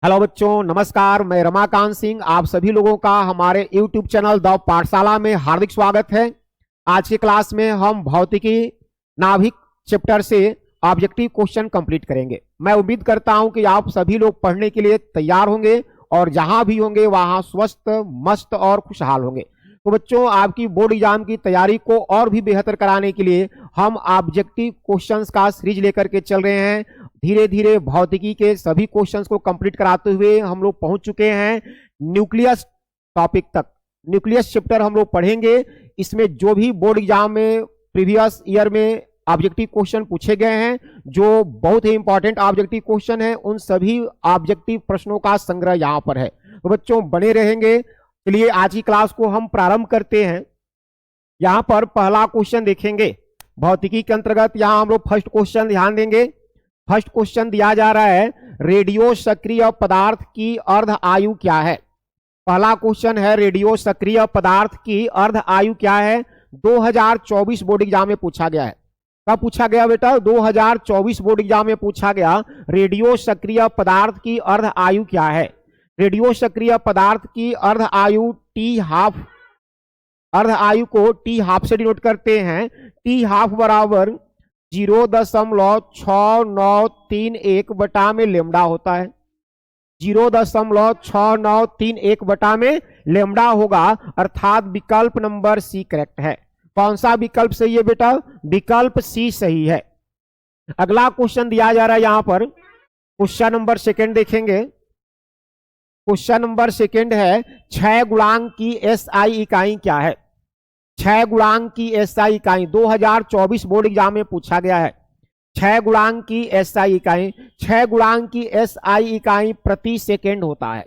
Hello बच्चों, नमस्कार। मैं रमाकांत सिंह आप सभी लोगों का हमारे YouTube चैनल द पाठशाला में हार्दिक स्वागत है। आज की क्लास में हम भौतिकी नाभिक चैप्टर से ऑब्जेक्टिव क्वेश्चन कंप्लीट करेंगे। मैं उम्मीद करता हूं कि आप सभी लोग पढ़ने के लिए तैयार होंगे और जहां भी होंगे वहां स्वस्थ, मस्त और खुशहाल होंगे। तो बच्चों, आपकी बोर्ड एग्जाम की तैयारी को और भी बेहतर कराने के लिए हम ऑब्जेक्टिव क्वेश्चंस का सीरीज लेकर के चल रहे हैं। धीरे धीरे भौतिकी के सभी क्वेश्चंस को कंप्लीट कराते हुए हम लोग पहुंच चुके हैं न्यूक्लियस टॉपिक तक। न्यूक्लियस चैप्टर हम लोग पढ़ेंगे। इसमें जो भी बोर्ड एग्जाम में प्रीवियस ईयर में ऑब्जेक्टिव क्वेश्चन पूछे गए हैं, जो बहुत ही इंपॉर्टेंट ऑब्जेक्टिव क्वेश्चन है, उन सभी ऑब्जेक्टिव प्रश्नों का संग्रह यहाँ पर है। तो बच्चों बने रहेंगे। चलिए आज की क्लास को हम प्रारंभ करते हैं। यहाँ पर पहला क्वेश्चन देखेंगे भौतिकी के अंतर्गत। यहाँ हम लोग फर्स्ट क्वेश्चन ध्यान देंगे। फर्स्ट क्वेश्चन दिया जा रहा है, रेडियो सक्रिय पदार्थ की अर्ध आयु क्या है। पहला क्वेश्चन है, रेडियो सक्रिय पदार्थ की अर्ध आयु क्या है। 2024 बोर्ड एग्जाम में पूछा गया है। कब पूछा गया बेटा? 2024 बोर्ड एग्जाम में पूछा गया। रेडियो सक्रिय पदार्थ की अर्ध आयु क्या है। रेडियो सक्रिय पदार्थ की अर्ध आयु टी हाफ, अर्ध आयु को टी हाफ से डिनोट करते हैं। टी हाफ बराबर 0.6931 बटा में लेमडा होता है। 0.6931 बटा में लेमडा होगा, अर्थात विकल्प नंबर सी करेक्ट है। कौन सा विकल्प सही है बेटा? विकल्प सी सही है। अगला क्वेश्चन दिया जा रहा है यहाँ पर। क्वेश्चन नंबर सेकंड देखेंगे। क्वेश्चन नंबर सेकंड है, 6 गुणांक की एसआई इकाई क्या है। 6 गुणांक की एसआई इकाई 2024 बोर्ड एग्जाम में पूछा गया है। 6 गुणांक की एसआई इकाई, 6 गुणांक की एसआई इकाई प्रति सेकंड होता है।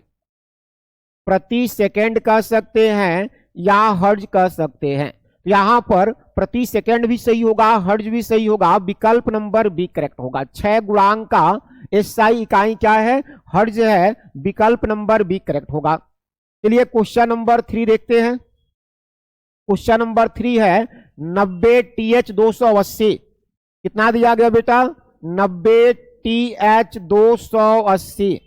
प्रति सेकंड कह सकते हैं या हर्ज कह सकते हैं। यहां पर प्रति सेकंड भी सही होगा, हर्ज भी सही होगा, विकल्प नंबर बी करेक्ट होगा। 6 गुणांक का एसआई इकाई क्या है? हर्ज है, विकल्प नंबर बी करेक्ट होगा। चलिए क्वेश्चन नंबर 3 देखते हैं। क्वेश्चन नंबर 3 है, 90 TH 280 कितना दिया गया बेटा? 90 TH 280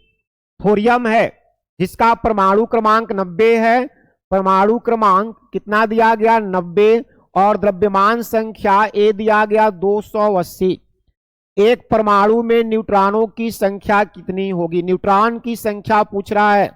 थोरियम है, जिसका परमाणु क्रमांक 90 है। परमाणु क्रमांक कितना दिया गया? 90, और द्रव्यमान संख्या ए दिया गया 280। एक परमाणु में न्यूट्रॉनों की संख्या कितनी होगी? न्यूट्रॉन की संख्या पूछ रहा है।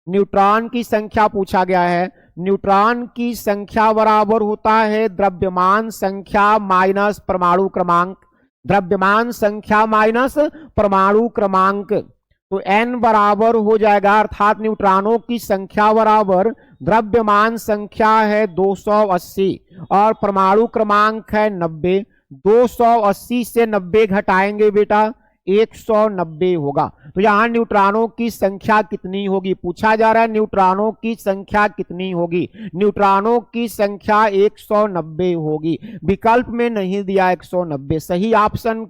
न्यूट्रॉन की संख्या पूछा गया है। न्यूट्रॉन की संख्या बराबर होता है द्रव्यमान संख्या माइनस परमाणु क्रमांक। द्रव्यमान संख्या माइनस परमाणु क्रमांक, तो n बराबर हो जाएगा, अर्थात न्यूट्रॉनों की संख्या बराबर द्रव्यमान संख्या है 280 और परमाणु क्रमांक है 90। 280 से 90 घटाएंगे बेटा, 190 होगा। तो यहां न्यूट्रॉनों की संख्या कितनी होगी पूछा जा रहा है। न्यूट्रॉनों की संख्या कितनी होगी? न्यूट्रॉनों की संख्या 190 होगी। विकल्प में नहीं दिया 190, सही ऑप्शन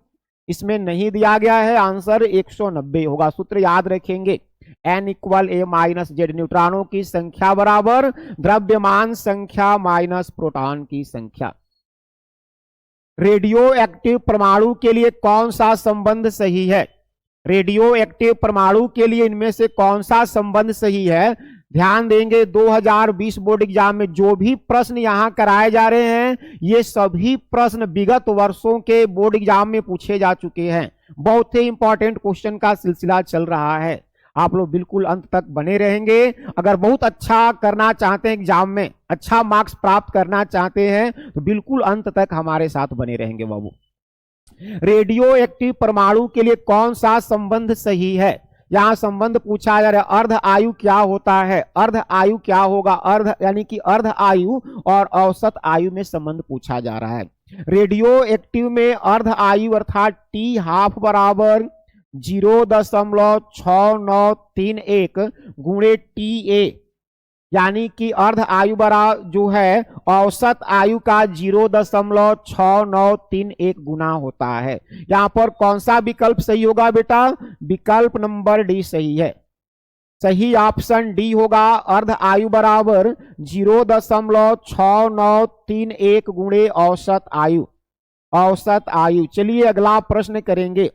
इसमें नहीं दिया गया है। आंसर 190 होगा। सूत्र याद रखेंगे, n = a - z। न्यूट्रॉनों की संख्या बराबर द्रव्यमान संख्या माइनस प्रोटॉन की संख्या। रेडियो एक्टिव परमाणु के लिए कौन सा संबंध सही है? रेडियो एक्टिव परमाणु के लिए इनमें से कौन सा संबंध सही है? ध्यान देंगे, 2020 बोर्ड एग्जाम में जो भी प्रश्न यहां कराए जा रहे हैं, ये सभी प्रश्न विगत वर्षों के बोर्ड एग्जाम में पूछे जा चुके हैं। बहुत ही इंपॉर्टेंट क्वेश्चन का सिलसिला चल रहा है। आप लोग बिल्कुल अंत तक बने रहेंगे। अगर बहुत अच्छा करना चाहते हैं, एग्जाम में अच्छा मार्क्स प्राप्त करना चाहते हैं, तो बिल्कुल अंत तक हमारे साथ बने रहेंगे बाबू। रेडियो एक्टिव परमाणु के लिए कौन सा संबंध सही है? यहां संबंध पूछा जा रहा है, अर्ध आयु क्या होता है। अर्ध आयु क्या होगा? अर्ध यानी कि अर्ध आयु और औसत आयु में संबंध पूछा जा रहा है। रेडियो एक्टिव में अर्ध आयु अर्थात टी हाफ बराबर 0.6931 गुणे TA, यानी कि अर्ध आयु बराबर जो है औसत आयु का 0.6931 गुना होता है। यहां पर कौन सा विकल्प सही होगा बेटा? विकल्प नंबर डी सही है। सही ऑप्शन डी होगा। अर्ध आयु बराबर 0.6931 गुणे औसत आयु। औसत आयु। चलिए अगला प्रश्न करेंगे।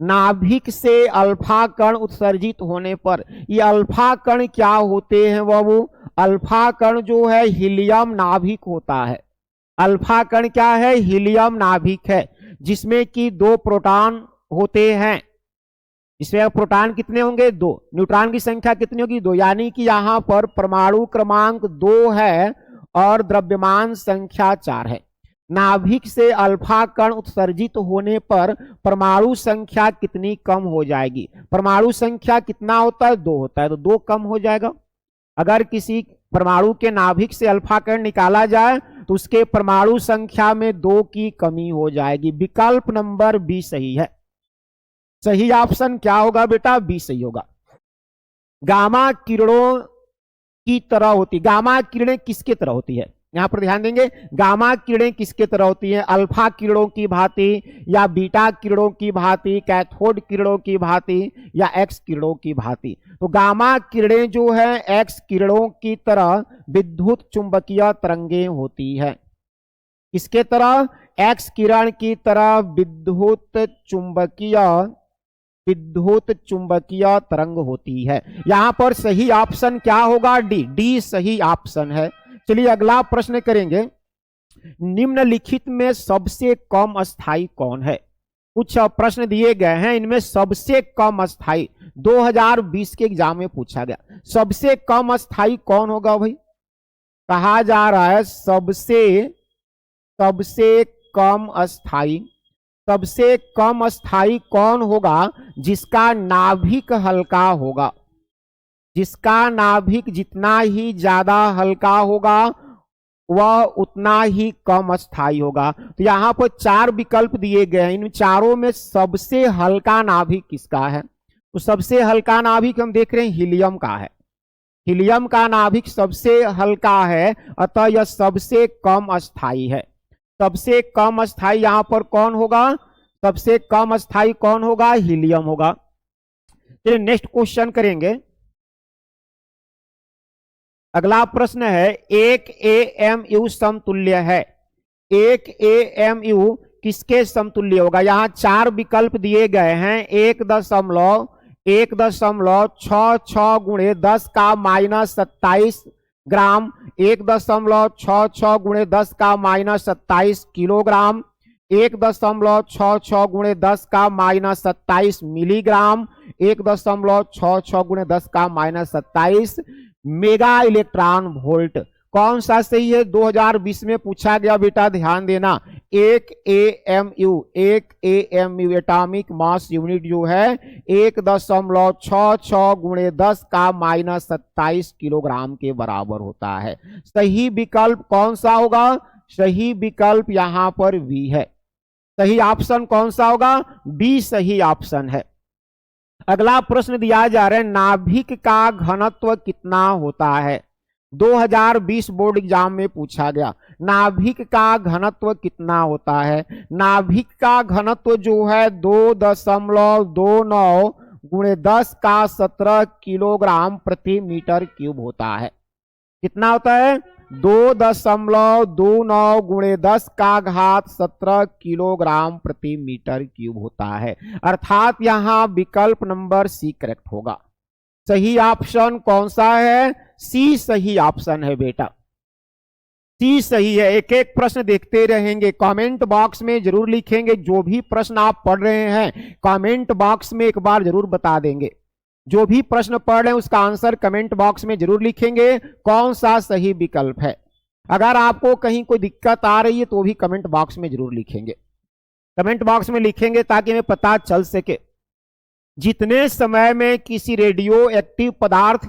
नाभिक से अल्फा कण उत्सर्जित होने पर, ये अल्फा कण क्या होते हैं बाबू? अल्फा कण जो है हीलियम नाभिक होता है। अल्फा कण क्या है? हीलियम नाभिक है, जिसमें कि 2 प्रोटॉन होते हैं। इसमें प्रोटॉन कितने होंगे? 2। न्यूट्रॉन की संख्या कितनी होगी? 2। यानी कि यहां पर परमाणु क्रमांक 2 है और द्रव्यमान संख्या 4 है। नाभिक से अल्फा कण उत्सर्जित होने पर परमाणु संख्या कितनी कम हो जाएगी? परमाणु संख्या कितना होता है? 2 होता है, तो 2 कम हो जाएगा। अगर किसी परमाणु के नाभिक से अल्फा कण निकाला जाए तो उसके परमाणु संख्या में 2 की कमी हो जाएगी। विकल्प नंबर बी सही है। सही ऑप्शन क्या होगा बेटा? बी सही होगा। गामा किरणों की तरह होती, गामा किरणें किसके तरह होती है? यहां पर ध्यान देंगे, गामा किरणें किसके तरह होती हैं? अल्फा किरणों की भांति या बीटा किरणों की भांति, कैथोड किरणों की भांति या एक्स किरणों की भांति? तो गामा किरणें जो है एक्स किरणों की तरह विद्युत चुंबकीय तरंगें होती है। किसके तरह? एक्स किरण की तरह विद्युत चुंबकीय तरंग होती है। यहां पर सही ऑप्शन क्या होगा? डी। डी सही ऑप्शन है। चलिए अगला प्रश्न करेंगे। निम्नलिखित में सबसे कम स्थायी कौन है? कुछ प्रश्न दिए गए हैं, इनमें सबसे कम स्थायी 2020 के एग्जाम में पूछा गया, सबसे कम स्थायी कौन होगा भाई? कहा जा रहा है सबसे कम स्थायी कौन होगा? जिसका नाभिक हल्का होगा। जिसका नाभिक जितना ही ज्यादा हल्का होगा वह उतना ही कम स्थायी होगा। तो यहां पर 4 विकल्प दिए गए हैं, इन चारों में सबसे हल्का नाभिक किसका है? तो सबसे हल्का नाभिक हम देख रहे हैं हीलियम का है। हीलियम का नाभिक सबसे हल्का है, अतः यह सबसे कम स्थायी है। सबसे कम स्थायी यहां पर कौन होगा? सबसे कम स्थायी कौन होगा? हीलियम होगा। चलिए नेक्स्ट क्वेश्चन करेंगे। अगला प्रश्न है, एक AMU समतुल्य है। एक AMU किसके समतुल्य होगा? यहां 4 विकल्प दिए गए हैं। 1.66 गुणे 10 का -27 ग्राम, 1.66 गुणे 10 का -27 किलोग्राम, 1.66 गुणे 10 का -27 मिलीग्राम, 1.66 गुणे 10 का -27 मेगा इलेक्ट्रॉन वोल्ट। कौन सा सही है? 2020 में पूछा गया बेटा, ध्यान देना। एक AMU एटॉमिक मास यूनिट जो है 1.66 गुणे 10 का -27 किलोग्राम के बराबर होता है। सही विकल्प कौन सा होगा? सही विकल्प यहां पर बी है। सही ऑप्शन कौन सा होगा? बी सही ऑप्शन है। अगला प्रश्न दिया जा रहा है, नाभिक का घनत्व कितना होता है? 2020 बोर्ड एग्जाम में पूछा गया, नाभिक का घनत्व कितना होता है? नाभिक का घनत्व जो है 2.29 गुणे 10 का 17 किलोग्राम प्रति मीटर क्यूब होता है। कितना होता है? 2.29 गुणे 10 का घात 17 किलोग्राम प्रति मीटर क्यूब होता है। अर्थात यहां विकल्प नंबर सी करेक्ट होगा। सही ऑप्शन कौन सा है? सी सही ऑप्शन है बेटा, सी सही है। एक एक प्रश्न देखते रहेंगे, कमेंट बॉक्स में जरूर लिखेंगे। जो भी प्रश्न आप पढ़ रहे हैं कमेंट बॉक्स में एक बार जरूर बता देंगे। जो भी प्रश्न पढ़ रहे हैं उसका आंसर कमेंट बॉक्स में जरूर लिखेंगे, कौन सा सही विकल्प है। अगर आपको कहीं कोई दिक्कत आ रही है तो भी कमेंट बॉक्स में जरूर लिखेंगे। कमेंट बॉक्स में लिखेंगे ताकि हमें पता चल सके। जितने समय में किसी रेडियो एक्टिव पदार्थ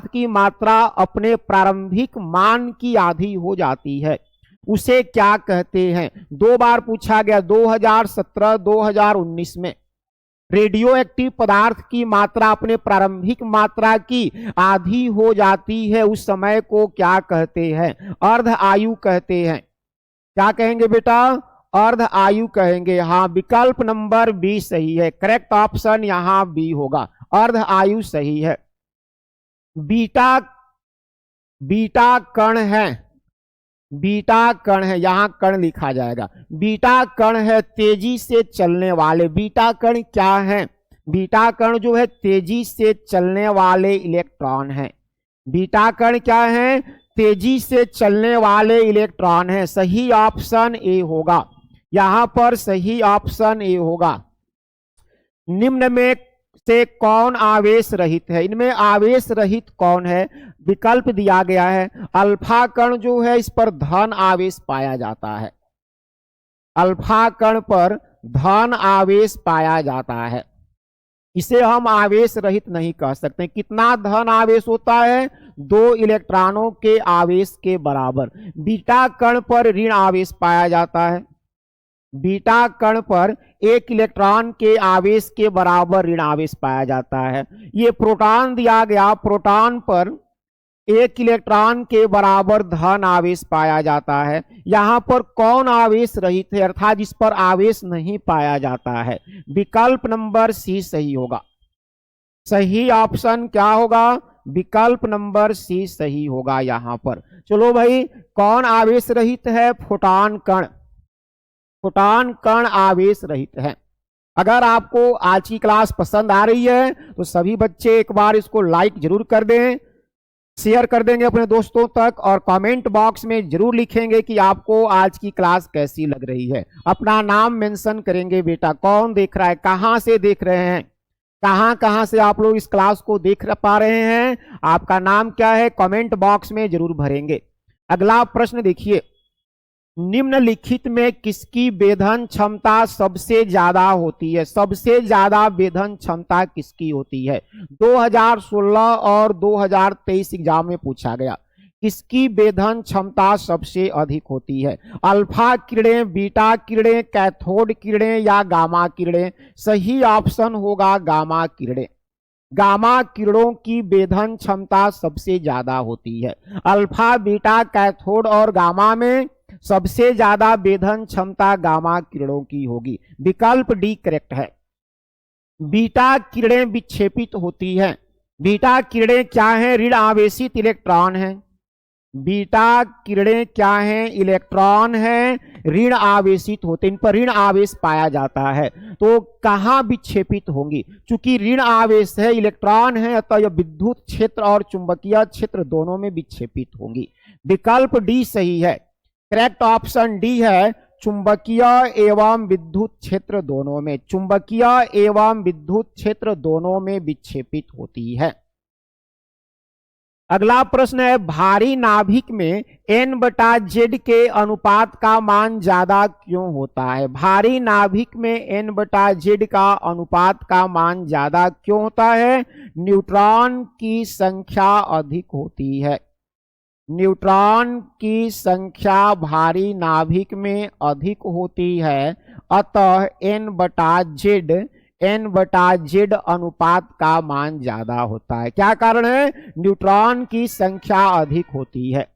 की मात्रा अपने प्रारंभिक मान की आधी हो जाती है उसे क्या कहते हैं? 2 बार पूछा गया, 2017, 2019 में। रेडियो एक्टिव पदार्थ की मात्रा अपने प्रारंभिक मात्रा की आधी हो जाती है, उस समय को क्या कहते हैं? अर्ध आयु कहते हैं। क्या कहेंगे बेटा? अर्ध आयु कहेंगे। हाँ, विकल्प नंबर बी सही है। करेक्ट ऑप्शन यहां बी होगा, अर्ध आयु सही है। बीटा कण है, बीटा कण है, यहां कण लिखा जाएगा। बीटा कण है तेजी से चलने वाले। बीटा कण क्या है? बीटा कण जो है तेजी से चलने वाले इलेक्ट्रॉन है। बीटा कण क्या है? तेजी से चलने वाले इलेक्ट्रॉन है। सही ऑप्शन ए होगा, यहां पर सही ऑप्शन ए होगा। निम्न में से कौन आवेश रहित है? इनमें आवेश रहित कौन है? विकल्प दिया गया है। अल्फा कण जो है इस पर धन आवेश पाया जाता है। अल्फा कण पर धन आवेश पाया जाता है, इसे हम आवेश रहित नहीं कह सकते। कितना धन आवेश होता है? 2 इलेक्ट्रॉनों के आवेश के बराबर। बीटा कण पर ऋण आवेश पाया जाता है। बीटा कण पर 1 इलेक्ट्रॉन के आवेश के बराबर ऋण आवेश पाया जाता है। ये प्रोटॉन दिया गया, प्रोटॉन पर 1 इलेक्ट्रॉन के बराबर धन आवेश पाया जाता है। यहां पर कौन आवेश रहित है, अर्थात जिस पर आवेश नहीं पाया जाता है? विकल्प नंबर सी सही होगा। सही ऑप्शन क्या होगा? विकल्प नंबर सी सही होगा यहां पर। चलो भाई, कौन आवेश रहित है? फोटॉन कण। फोटॉन कण आवेश रहित है। अगर आपको आज की क्लास पसंद आ रही है तो सभी बच्चे एक बार इसको लाइक जरूर कर दें, शेयर कर देंगे अपने दोस्तों तक, और कमेंट बॉक्स में जरूर लिखेंगे कि आपको आज की क्लास कैसी लग रही है। अपना नाम मेंशन करेंगे। बेटा कौन देख रहा है, कहां से देख रहे हैं, कहां से आप लोग इस क्लास को देख पा रहे हैं, आपका नाम क्या है, कमेंट बॉक्स में जरूर भरेंगे। अगला प्रश्न देखिए, निम्नलिखित में किसकी वेधन क्षमता सबसे ज्यादा होती है? सबसे ज्यादा वेधन क्षमता किसकी होती है? 2016 और 2023 एग्जाम में पूछा गया। किसकी वेधन क्षमता सबसे अधिक होती है? अल्फा किरणें, बीटा किरणें, कैथोड किरणें या गामा किरणें? सही ऑप्शन होगा गामा किरणें। गामा किरणों की वेधन क्षमता सबसे ज्यादा होती है। अल्फा, बीटा, कैथोड और गामा में सबसे ज्यादा वेधन क्षमता गामा किरणों की होगी। विकल्प डी करेक्ट है। बीटा किरणें विक्षेपित होती है। बीटा किरणें क्या हैं? ऋण आवेशित इलेक्ट्रॉन हैं। बीटा किरणें क्या हैं? इलेक्ट्रॉन हैं, ऋण आवेशित होते, इन पर ऋण आवेश पाया जाता है। तो कहां विक्षेपित होंगी? चूंकि ऋण आवेश है, इलेक्ट्रॉन है, अतः यह विद्युत क्षेत्र और चुंबकीय क्षेत्र दोनों में विक्षेपित होंगी। विकल्प डी सही है। करेक्ट ऑप्शन डी है, चुंबकीय एवं विद्युत क्षेत्र दोनों में, चुंबकीय एवं विद्युत क्षेत्र दोनों में विक्षेपित होती है। अगला प्रश्न है, भारी नाभिक में n/z के अनुपात का मान ज्यादा क्यों होता है? भारी नाभिक में n/z का अनुपात का मान ज्यादा क्यों होता है? न्यूट्रॉन की संख्या अधिक होती है। न्यूट्रॉन की संख्या भारी नाभिक में अधिक होती है, अतः n/z अनुपात का मान ज्यादा होता है। क्या कारण है? न्यूट्रॉन की संख्या अधिक होती है।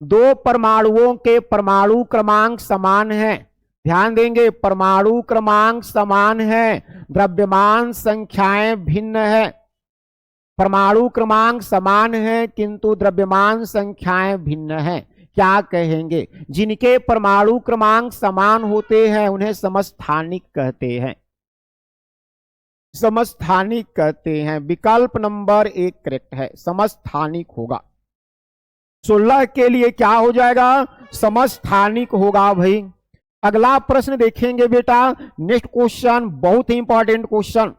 2 परमाणुओं के परमाणु क्रमांक समान है। ध्यान देंगे, परमाणु क्रमांक समान है, द्रव्यमान संख्याएं भिन्न है। परमाणु क्रमांक समान है किंतु द्रव्यमान संख्याएं भिन्न है। क्या कहेंगे? जिनके परमाणु क्रमांक समान होते हैं उन्हें समस्थानिक कहते हैं। समस्थानिक कहते हैं। विकल्प नंबर 1 करेक्ट है, समस्थानिक होगा। 16 के लिए क्या हो जाएगा? समस्थानिक होगा भाई। अगला प्रश्न देखेंगे बेटा। नेक्स्ट क्वेश्चन बहुत ही इंपॉर्टेंट क्वेश्चन,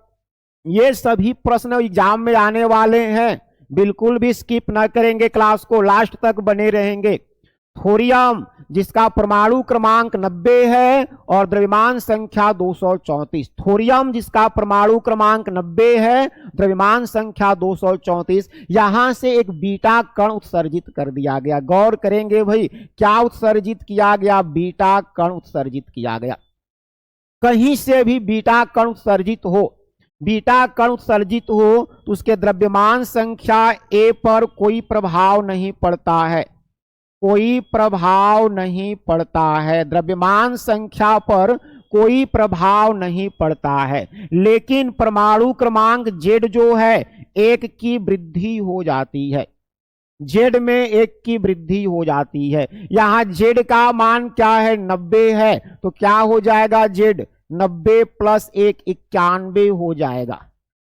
ये सभी प्रश्न एग्जाम में आने वाले हैं, बिल्कुल भी स्किप ना करेंगे, क्लास को लास्ट तक बने रहेंगे। थोरियम जिसका परमाणु क्रमांक 90 है और द्रव्यमान संख्या 234। थोरियम जिसका परमाणु क्रमांक 90 है, द्रव्यमान संख्या 234। यहां से एक बीटा कण उत्सर्जित कर दिया गया। गौर करेंगे भाई, क्या उत्सर्जित किया गया? बीटा कण उत्सर्जित किया गया। कहीं से भी बीटा कण उत्सर्जित हो, बीटा कण उत्सर्जित हो तो उसके द्रव्यमान संख्या ए पर कोई प्रभाव नहीं पड़ता है, कोई प्रभाव नहीं पड़ता है। द्रव्यमान संख्या पर कोई प्रभाव नहीं पड़ता है, लेकिन परमाणु क्रमांक Z जो है 1 की वृद्धि हो जाती है। जेड में 1 की वृद्धि हो जाती है। यहां जेड का मान क्या है, 90 है, तो क्या हो जाएगा जेड, 90 प्लस 1 91 हो जाएगा।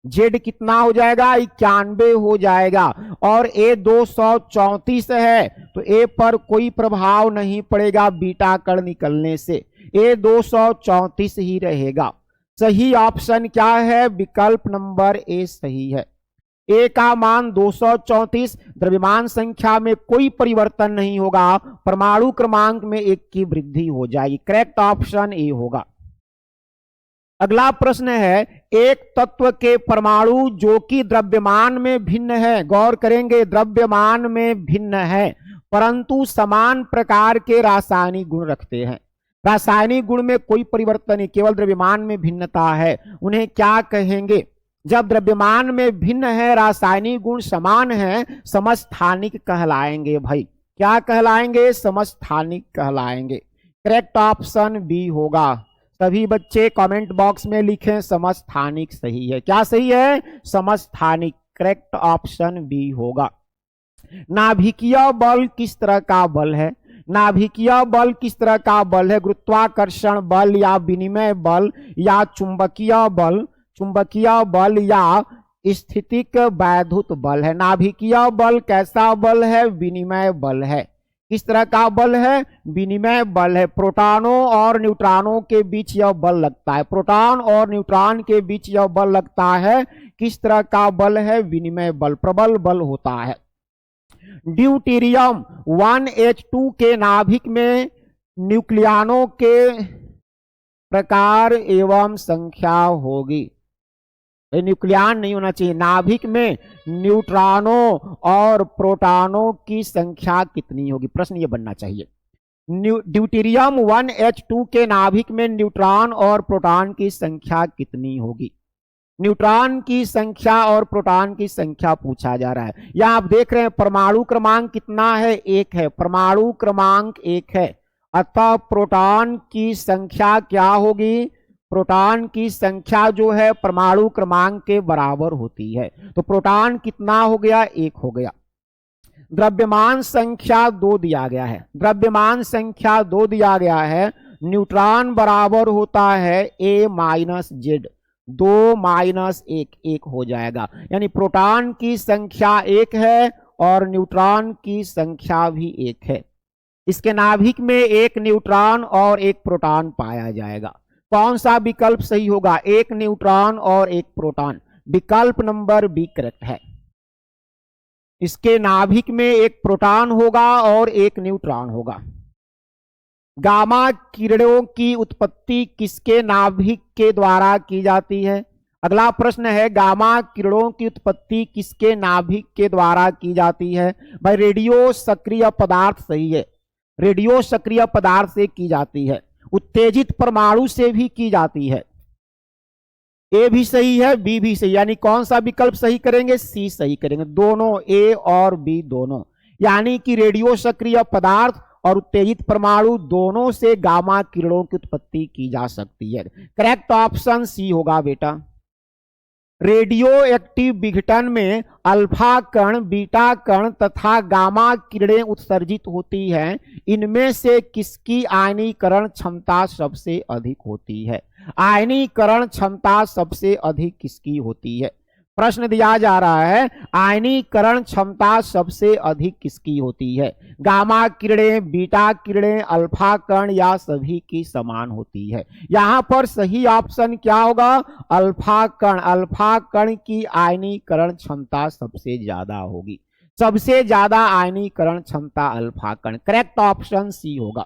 जेड कितना हो जाएगा, 91 हो जाएगा। और ए 234 है, तो ए पर कोई प्रभाव नहीं पड़ेगा बीटा कण निकलने से, ए 234 ही रहेगा। सही ऑप्शन क्या है, विकल्प नंबर ए सही है। ए का मान 234, द्रव्यमान संख्या में कोई परिवर्तन नहीं होगा, परमाणु क्रमांक में 1 की वृद्धि हो जाएगी। करेक्ट ऑप्शन ए होगा। अगला प्रश्न है, एक तत्व के परमाणु जो कि द्रव्यमान में भिन्न है, गौर करेंगे द्रव्यमान में भिन्न है परंतु समान प्रकार के रासायनिक गुण रखते हैं। रासायनिक गुण में कोई परिवर्तन नहीं, केवल द्रव्यमान में भिन्नता है, उन्हें क्या कहेंगे। जब द्रव्यमान में भिन्न है, रासायनिक गुण समान है, समस्थानिक कहलाएंगे भाई। क्या कहलाएंगे, समस्थानिक कहलाएंगे। करेक्ट ऑप्शन बी होगा। सभी बच्चे कमेंट बॉक्स में लिखें समस्थानिक सही है। क्या सही है, समस्थानिक। करेक्ट ऑप्शन बी होगा। नाभिकीय बल किस तरह का बल है, नाभिकीय बल किस तरह का बल है, गुरुत्वाकर्षण बल या विनिमय बल या चुंबकीय बल, चुंबकीय बल या स्थितिक वैद्युत बल है। नाभिकीय बल कैसा बल है, विनिमय बल है। किस तरह का बल है, विनिमय बल है। प्रोटॉनों और न्यूट्रॉनों के बीच यह बल लगता है, प्रोटॉन और न्यूट्रॉन के बीच यह बल लगता है। किस तरह का बल है, विनिमय बल, प्रबल बल होता है। ड्यूटेरियम 1H2 के नाभिक में न्यूक्लियनों के प्रकार एवं संख्या होगी। न्यूक्लियन नहीं होना चाहिए, नाभिक में न्यूट्रॉनों और प्रोटॉनों की संख्या कितनी होगी, प्रश्न ये बनना चाहिए। ड्यूटेरियम 1H2 के नाभिक में न्यूट्रॉन और प्रोटॉन की संख्या कितनी होगी। न्यूट्रॉन की संख्या और प्रोटॉन की संख्या पूछा जा रहा है। यहां आप देख रहे हैं परमाणु क्रमांक कितना है, 1 है, परमाणु क्रमांक 1 है, अतः प्रोटॉन की संख्या क्या होगी, प्रोटॉन की संख्या जो है परमाणु क्रमांक के बराबर होती है। तो प्रोटॉन कितना हो गया, 1 हो गया। द्रव्यमान संख्या 2 दिया गया है, द्रव्यमान संख्या 2 दिया गया है। न्यूट्रॉन बराबर होता है A माइनस जेड, 2 माइनस 1, 1 हो जाएगा। यानी प्रोटॉन की संख्या 1 है और न्यूट्रॉन की संख्या भी 1 है। इसके नाभिक में 1 न्यूट्रॉन और 1 प्रोटॉन पाया जाएगा। कौन सा विकल्प सही होगा, 1 न्यूट्रॉन और 1 प्रोटॉन। विकल्प नंबर बी करेक्ट है। इसके नाभिक में 1 प्रोटॉन होगा और 1 न्यूट्रॉन होगा। गामा किरणों की उत्पत्ति किसके नाभिक के द्वारा की जाती है। अगला प्रश्न है, गामा किरणों की उत्पत्ति किसके नाभिक के द्वारा की जाती है। भाई रेडियो सक्रिय पदार्थ सही है, रेडियो सक्रिय पदार्थ से की जाती है। उत्तेजित परमाणु से भी की जाती है। ए भी सही है, बी भी सही, यानी कौन सा विकल्प सही करेंगे, सी सही करेंगे। दोनों ए और बी दोनों, यानी कि रेडियो सक्रिय पदार्थ और उत्तेजित परमाणु दोनों से गामा किरणों की उत्पत्ति की जा सकती है। करेक्ट ऑप्शन सी होगा बेटा। रेडियो एक्टिव विघटन में अल्फा कण, बीटा कण तथा गामा किरणें उत्सर्जित होती हैं। इनमें से किसकी आयनीकरण क्षमता सबसे अधिक होती है। आयनीकरण क्षमता सबसे अधिक किसकी होती है। प्रश्न दिया जा रहा है, आयनीकरण क्षमता सबसे अधिक किसकी होती है। गामा किरणें, बीटा किरणें, अल्फा कण या सभी की समान होती है। यहां पर सही ऑप्शन क्या होगा, अल्फा कण। अल्फा कण की आयनीकरण क्षमता सबसे ज्यादा होगी, सबसे ज्यादा आयनीकरण क्षमता अल्फा कण। करेक्ट ऑप्शन सी होगा।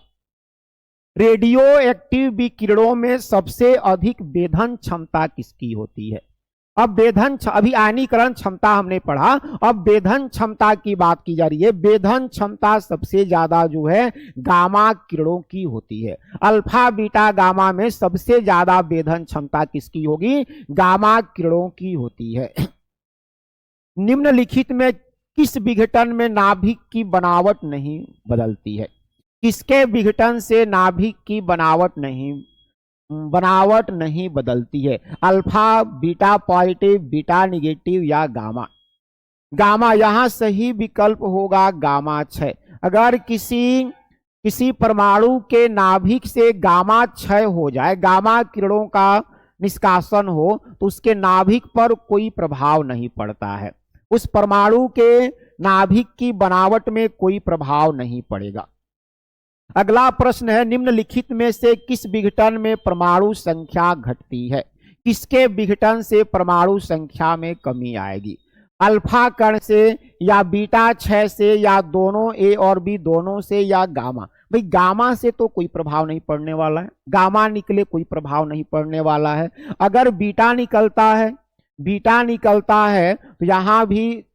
रेडियो एक्टिव विकिरणों में सबसे अधिक वेधन क्षमता किसकी होती है। अब वेधन, अभी आयनीकरण क्षमता हमने पढ़ा, अब वेधन क्षमता की बात की जा रही है। वेधन क्षमता सबसे ज्यादा जो है गामा किरणों की होती है। अल्फा बीटा गामा में सबसे ज्यादा वेधन क्षमता किसकी होगी, गामा किरणों की होती है। निम्नलिखित में किस विघटन में नाभिक की बनावट नहीं बदलती है। किसके विघटन से नाभिक की बनावट नहीं बदलती है। Alpha beta positive, beta negative या गामा। गामा, यहां सही विकल्प होगा गामा 6। अगर किसी परमाणु के नाभिक से गामा क्षय हो जाए, गामा किरणों का निष्कासन हो, तो उसके नाभिक पर कोई प्रभाव नहीं पड़ता है। उस परमाणु के नाभिक की बनावट में कोई प्रभाव नहीं पड़ेगा। अगला प्रश्न है, निम्नलिखित में से किस विघटन में परमाणु संख्या घटती है? किसके विघटन से परमाणु संख्या में कमी आएगी? अल्फा कण से, या बीटा 6 से, या दोनों ए और बी दोनों से, या गामा? भाई गामा से तो कोई प्रभाव नहीं पड़ने वाला है, गामा निकले कोई प्रभाव नहीं पड़ने वाला है। अगर बीटा निकलता है तो यहां भी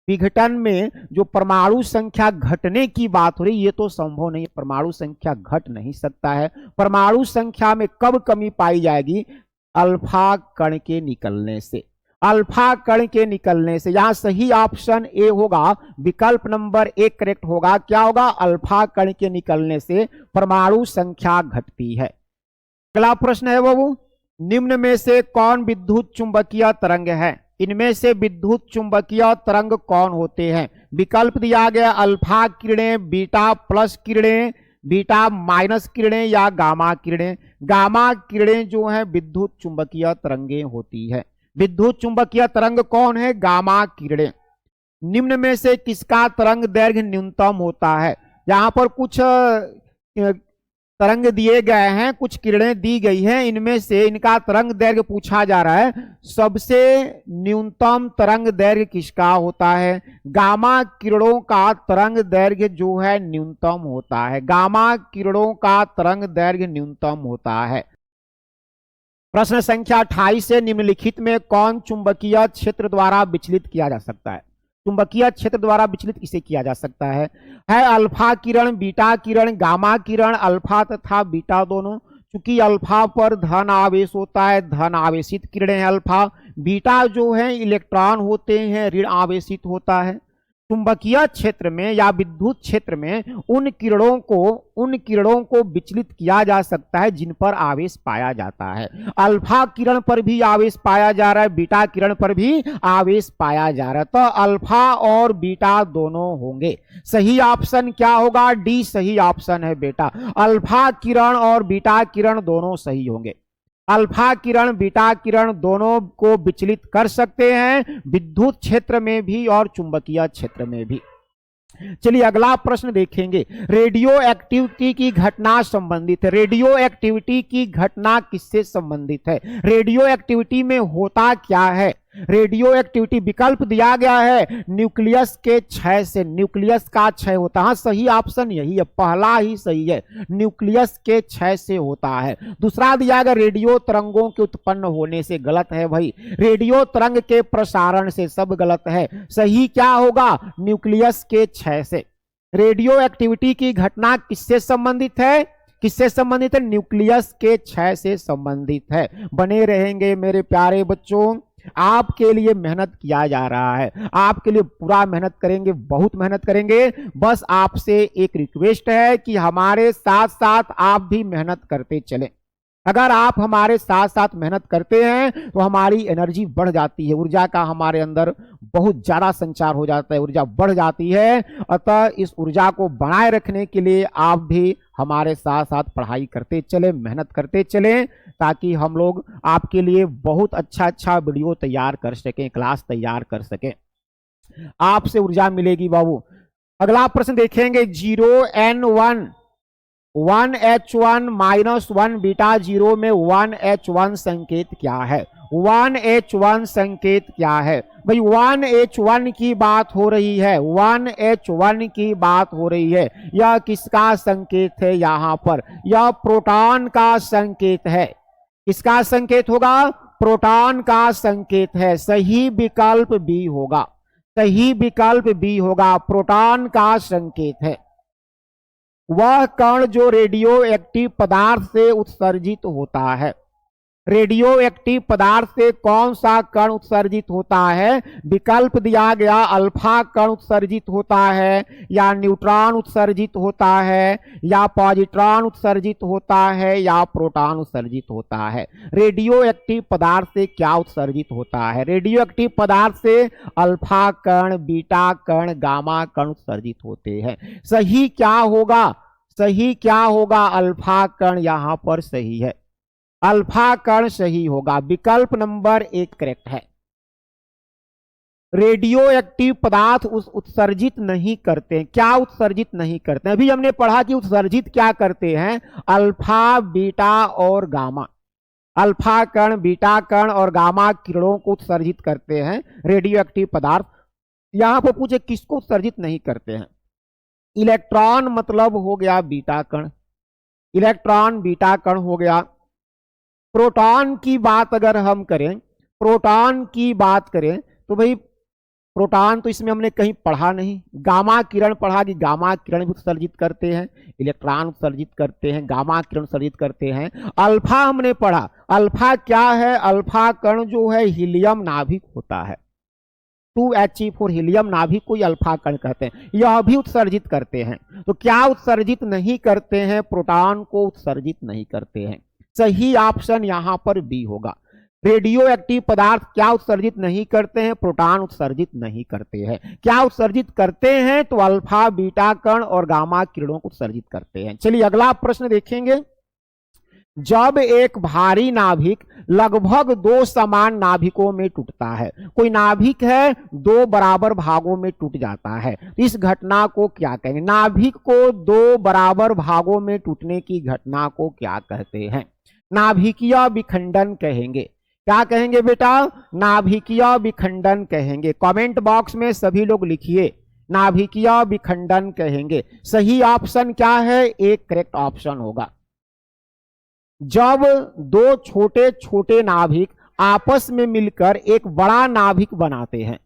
विघटन में जो परमाणु संख्या घटने की बात हो रही, ये तो संभव नहीं है, परमाणु संख्या घट नहीं सकता है। परमाणु संख्या में कब कमी पाई जाएगी? अल्फा कण के निकलने से। अल्फा कण के निकलने से। यहां सही ऑप्शन ए होगा, विकल्प नंबर 1 करेक्ट होगा। क्या होगा? अल्फा कण के निकलने से परमाणु संख्या घटती है। अगला प्रश्न है बाबू, निम्न में से कौन विद्युत चुंबकीय तरंग है? इनमें से विद्युत चुंबकीय तरंग कौन होते हैं? विकल्प दिया गया, अल्फा किरणें, बीटा प्लस किरणें, बीटा माइनस किरणें, या गामा किरणें। गामा किरणें जो है विद्युत चुंबकीय तरंगें होती है। विद्युत चुंबकीय तरंग कौन है? गामा किरणें। निम्न में से किसका तरंग दैर्घ्य न्यूनतम होता है? यहां पर कुछ तरंग दिए गए हैं, कुछ किरणें दी गई हैं, इनमें से इनका तरंग दैर्घ्य पूछा जा रहा है। सबसे न्यूनतम तरंग दैर्घ्य किसका होता है? गामा किरणों का तरंग दैर्घ्य जो है न्यूनतम होता है। गामा किरणों का तरंग दैर्घ्य न्यूनतम होता है। प्रश्न संख्या 28 से, निम्नलिखित में कौन चुंबकीय क्षेत्र द्वारा विचलित किया जा सकता है? चुंबकीय क्षेत्र द्वारा विचलित किसे किया जा सकता है? अल्फा किरण, बीटा किरण, गामा किरण, अल्फा तथा बीटा दोनों। चूंकि अल्फा पर धन आवेश होता है, धन आवेशित किरणें हैं अल्फा। बीटा जो है इलेक्ट्रॉन होते हैं, ऋण आवेशित होता है। चुंबकीय क्षेत्र में या विद्युत क्षेत्र में उन किरणों को विचलित किया जा सकता है जिन पर आवेश पाया जाता है। अल्फा किरण पर भी आवेश पाया जा रहा है, बीटा किरण पर भी आवेश पाया जा रहा है। तो अल्फा और बीटा दोनों होंगे। सही ऑप्शन क्या होगा? डी सही ऑप्शन है बेटा। अल्फा किरण और बीटा किरण दोनों सही होंगे। अल्फा किरण, बीटा किरण दोनों को विचलित कर सकते हैं, विद्युत क्षेत्र में भी और चुंबकीय क्षेत्र में भी। चलिए अगला प्रश्न देखेंगे, रेडियो एक्टिविटी की घटना संबंधित है। रेडियो एक्टिविटी की घटना किससे संबंधित है? रेडियो एक्टिविटी में होता क्या है? रेडियो एक्टिविटी विकल्प दिया गया है, न्यूक्लियस के क्षय से। न्यूक्लियस का क्षय होता है। हाँ, सही ऑप्शन यही है, पहला ही सही है, न्यूक्लियस के क्षय से होता है। दूसरा दिया गया, रेडियो तरंगों के उत्पन्न होने से। गलत है भाई, रेडियो तरंग के प्रसारण से। सब गलत है। सही क्या होगा? न्यूक्लियस के क्षय से। रेडियो एक्टिविटी की घटना किससे संबंधित है? किससे संबंधित है? न्यूक्लियस के क्षय से संबंधित है। बने रहेंगे मेरे प्यारे बच्चों, आपके लिए मेहनत किया जा रहा है, आपके लिए पूरा मेहनत करेंगे, बहुत मेहनत करेंगे। बस आपसे एक रिक्वेस्ट है कि हमारे साथ साथ आप भी मेहनत करते चलें। अगर आप हमारे साथ साथ मेहनत करते हैं तो हमारी एनर्जी बढ़ जाती है, ऊर्जा का हमारे अंदर बहुत ज्यादा संचार हो जाता है, ऊर्जा बढ़ जाती है। अतः इस ऊर्जा को बनाए रखने के लिए आप भी हमारे साथ साथ पढ़ाई करते चलें, मेहनत करते चलें, ताकि हम लोग आपके लिए बहुत अच्छा वीडियो तैयार कर सकें, क्लास तैयार कर सकें। आपसे ऊर्जा मिलेगी बाबू। अगला प्रश्न देखेंगे, 0n1 1h1 -1 बीटा 0 में 1h1 संकेत क्या है? 1h1 संकेत क्या है? भाई 1h1 की बात हो रही है, 1h1 की बात हो रही है। यह किसका संकेत है? यहां पर यह प्रोटॉन का संकेत है। किसका संकेत होगा? प्रोटॉन का संकेत है। सही विकल्प बी होगा, सही विकल्प बी होगा, प्रोटॉन का संकेत है। वह कण जो रेडियो एक्टिव पदार्थ से उत्सर्जित होता है। रेडियो एक्टिव पदार्थ से कौन सा कण उत्सर्जित होता है? विकल्प दिया गया अल्फा कण उत्सर्जित होता है, या न्यूट्रॉन उत्सर्जित होता है, या पॉजिट्रॉन उत्सर्जित होता है, या प्रोटॉन उत्सर्जित होता है। रेडियो एक्टिव पदार्थ से क्या उत्सर्जित होता है? रेडियो एक्टिव पदार्थ से अल्फा कण, बीटा कण, गामा कण उत्सर्जित होते हैं। सही क्या होगा? सही क्या होगा? अल्फा कण यहां पर सही है, अल्फा कण सही होगा। विकल्प नंबर 1 करेक्ट है। रेडियो एक्टिव पदार्थ उत्सर्जित नहीं करते। क्या उत्सर्जित नहीं करते? अभी हमने पढ़ा कि उत्सर्जित क्या करते हैं, अल्फा, बीटा और गामा। अल्फा कण, बीटा कण और गामा किरणों को उत्सर्जित करते हैं रेडियो एक्टिव पदार्थ। यहां पर पूछे किसको उत्सर्जित नहीं करते हैं? इलेक्ट्रॉन मतलब हो गया बीटा कण, इलेक्ट्रॉन बीटा कण हो गया। प्रोटॉन की बात अगर हम करें, प्रोटॉन की बात करें तो भाई प्रोटॉन तो इसमें हमने कहीं पढ़ा नहीं। गामा किरण पढ़ा कि गामा किरण भी उत्सर्जित करते हैं, इलेक्ट्रॉन उत्सर्जित करते हैं, गामा किरण उत्सर्जित करते हैं। अल्फा हमने पढ़ा, अल्फा क्या है? अल्फा कण जो है हीलियम नाभिक होता है, 2He4 हीलियम नाभिक को अल्फा कण कहते हैं, यह भी उत्सर्जित करते हैं। तो क्या उत्सर्जित नहीं करते हैं? प्रोटॉन को उत्सर्जित नहीं करते हैं। सही ऑप्शन यहां पर बी होगा। रेडियो एक्टिव पदार्थ क्या उत्सर्जित नहीं करते हैं? प्रोटॉन उत्सर्जित नहीं करते हैं। क्या उत्सर्जित करते हैं? तो अल्फा, बीटा कण और गामा किरणों को उत्सर्जित करते हैं। चलिए अगला प्रश्न देखेंगे। जब एक भारी नाभिक लगभग 2 समान नाभिकों में टूटता है, कोई नाभिक है 2 बराबर भागों में टूट जाता है, इस घटना को क्या कहेंगे? नाभिक को 2 बराबर भागों में टूटने की घटना को क्या कहते हैं? नाभिकीय विखंडन कहेंगे। क्या कहेंगे बेटा? नाभिकीय विखंडन कहेंगे। कमेंट बॉक्स में सभी लोग लिखिए, नाभिकीय विखंडन कहेंगे। सही ऑप्शन क्या है? 1 करेक्ट ऑप्शन होगा। जब 2 छोटे छोटे नाभिक आपस में मिलकर एक बड़ा नाभिक बनाते हैं,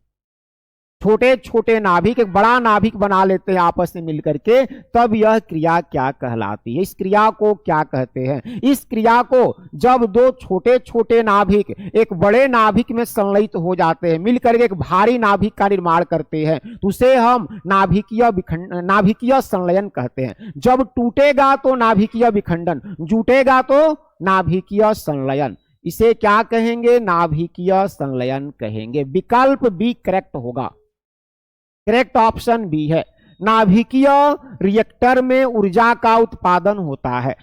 छोटे छोटे नाभिक एक बड़ा नाभिक बना लेते हैं आपस में मिलकर के, तब यह क्रिया क्या कहलाती है? इस क्रिया को क्या कहते हैं? इस क्रिया को जब 2 छोटे छोटे नाभिक एक बड़े नाभिक में संलयित हो जाते हैं, मिलकर के एक भारी नाभिक का निर्माण करते हैं, तो उसे हम नाभिकीय संलयन कहते हैं। जब टूटेगा तो नाभिकीय विखंडन, जुटेगा तो नाभिकीय संलयन। इसे क्या कहेंगे? नाभिकीय संलयन कहेंगे। विकल्प बी करेक्ट होगा। करेक्ट ऑप्शन बी है। नाभिकीय रिएक्टर में ऊर्जा का उत्पादन होता है।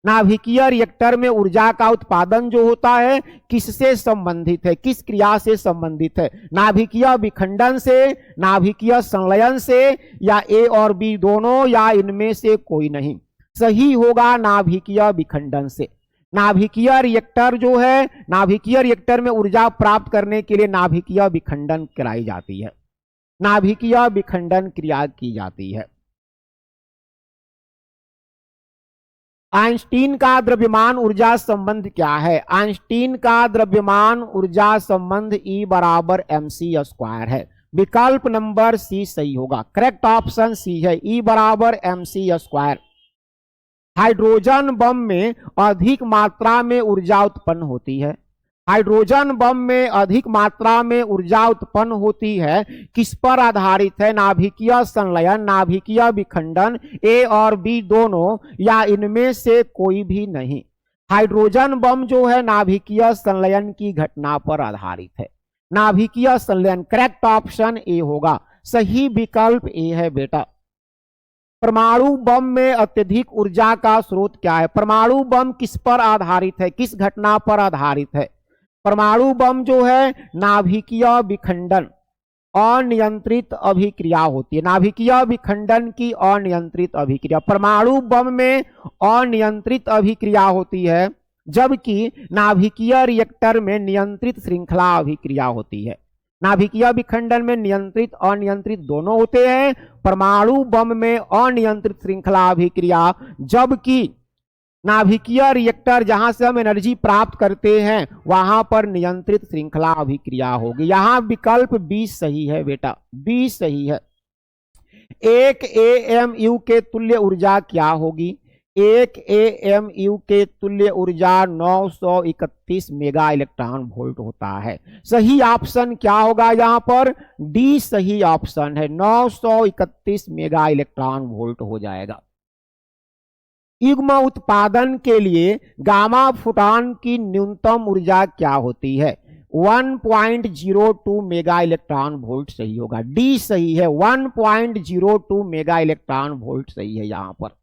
नाभिकीय रिएक्टर में ऊर्जा का उत्पादन जो होता है किससे संबंधित है? किस क्रिया से संबंधित है? नाभिकीय विखंडन से, नाभिकीय संलयन से, या ए और बी दोनों, या इनमें से कोई नहीं? सही होगा नाभिकीय विखंडन से। नाभिकीय रिएक्टर जो है, नाभिकीय रिएक्टर में ऊर्जा प्राप्त करने के लिए नाभिकीय विखंडन कराई जाती है, नाभिकीय विखंडन क्रिया की जाती है। आइंस्टीन का द्रव्यमान ऊर्जा संबंध क्या है? आइंस्टीन का द्रव्यमान ऊर्जा संबंध E बराबर mc² है। विकल्प नंबर सी सही होगा। करेक्ट ऑप्शन सी है, E बराबर mc²। हाइड्रोजन बम में अधिक मात्रा में ऊर्जा उत्पन्न होती है। हाइड्रोजन बम में अधिक मात्रा में ऊर्जा उत्पन्न होती है, किस पर आधारित है? नाभिकीय संलयन, नाभिकीय विखंडन, ए और बी दोनों, या इनमें से कोई भी नहीं? हाइड्रोजन बम जो है नाभिकीय संलयन की घटना पर आधारित है, नाभिकीय संलयन। करेक्ट ऑप्शन ए होगा। सही विकल्प ए है बेटा। परमाणु बम में अत्यधिक ऊर्जा का स्रोत क्या है? परमाणु बम किस पर आधारित है? किस घटना पर आधारित है? परमाणु बम जो है नाभिकीय विखंडन, अनियंत्रित अभिक्रिया होती है, नाभिकीय विखंडन की अनियंत्रित अभिक्रिया। परमाणु बम में अनियंत्रित अभिक्रिया होती है, जबकि नाभिकीय रिएक्टर में नियंत्रित श्रृंखला अभिक्रिया होती है। नाभिकीय विखंडन में नियंत्रित अनियंत्रित दोनों होते हैं, परमाणु बम में अनियंत्रित श्रृंखला अभिक्रिया, जबकि नाभिकीय रिएक्टर जहां से हम एनर्जी प्राप्त करते हैं वहां पर नियंत्रित श्रृंखला अभिक्रिया होगी। यहां विकल्प बी सही है बेटा, बी सही है। 1 AMU के तुल्य ऊर्जा क्या होगी? 1 AMU के तुल्य ऊर्जा 931 मेगा इलेक्ट्रॉन वोल्ट होता है। सही ऑप्शन क्या होगा यहाँ पर? डी सही ऑप्शन है, 931 मेगा इलेक्ट्रॉन वोल्ट हो जाएगा। युग्म उत्पादन के लिए गामा फोटॉन की न्यूनतम ऊर्जा क्या होती है? 1.02 मेगा इलेक्ट्रॉन वोल्ट सही होगा, डी सही है, 1.02 मेगा इलेक्ट्रॉन वोल्ट सही है यहां पर।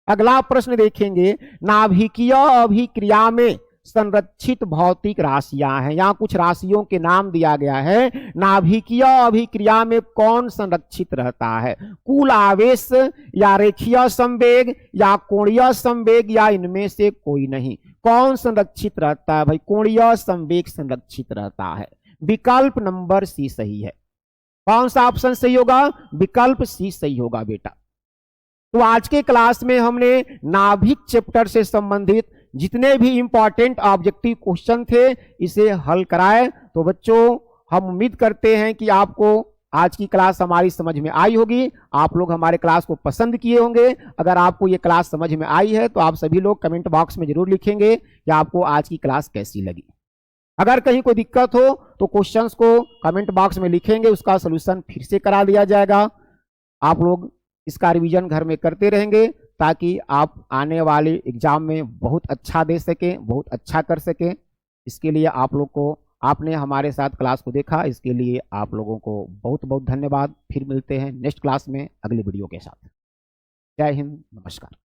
अगला प्रश्न देखेंगे, नाभिकीय अभिक्रिया में संरक्षित भौतिक राशियां हैं। यहां कुछ राशियों के नाम दिया गया है। नाभिकीय अभिक्रिया में कौन संरक्षित रहता है? कुल आवेश या रेखीय संवेग या कोणीय संवेग या इनमें से कोई नहीं? कौन संरक्षित रहता है भाई? कोणीय संवेग संरक्षित रहता है। विकल्प नंबर सी सही है। कौन सा ऑप्शन सही होगा? विकल्प सी सही होगा बेटा। तो आज के क्लास में हमने नाभिक चैप्टर से संबंधित जितने भी इंपॉर्टेंट ऑब्जेक्टिव क्वेश्चन थे इसे हल कराए। तो बच्चों हम उम्मीद करते हैं कि आपको आज की क्लास हमारी समझ में आई होगी, आप लोग हमारे क्लास को पसंद किए होंगे। अगर आपको ये क्लास समझ में आई है तो आप सभी लोग कमेंट बॉक्स में जरूर लिखेंगे कि आपको आज की क्लास कैसी लगी। अगर कहीं कोई दिक्कत हो तो क्वेश्चंस को कमेंट बॉक्स में लिखेंगे, उसका सोल्यूशन फिर से करा दिया जाएगा। आप लोग इसका रिवीजन घर में करते रहेंगे ताकि आप आने वाले एग्जाम में बहुत अच्छा दे सकें, बहुत अच्छा कर सकें। इसके लिए आप लोग को, आपने हमारे साथ क्लास को देखा, इसके लिए आप लोगों को बहुत बहुत धन्यवाद। फिर मिलते हैं नेक्स्ट क्लास में अगली वीडियो के साथ। जय हिंद, नमस्कार।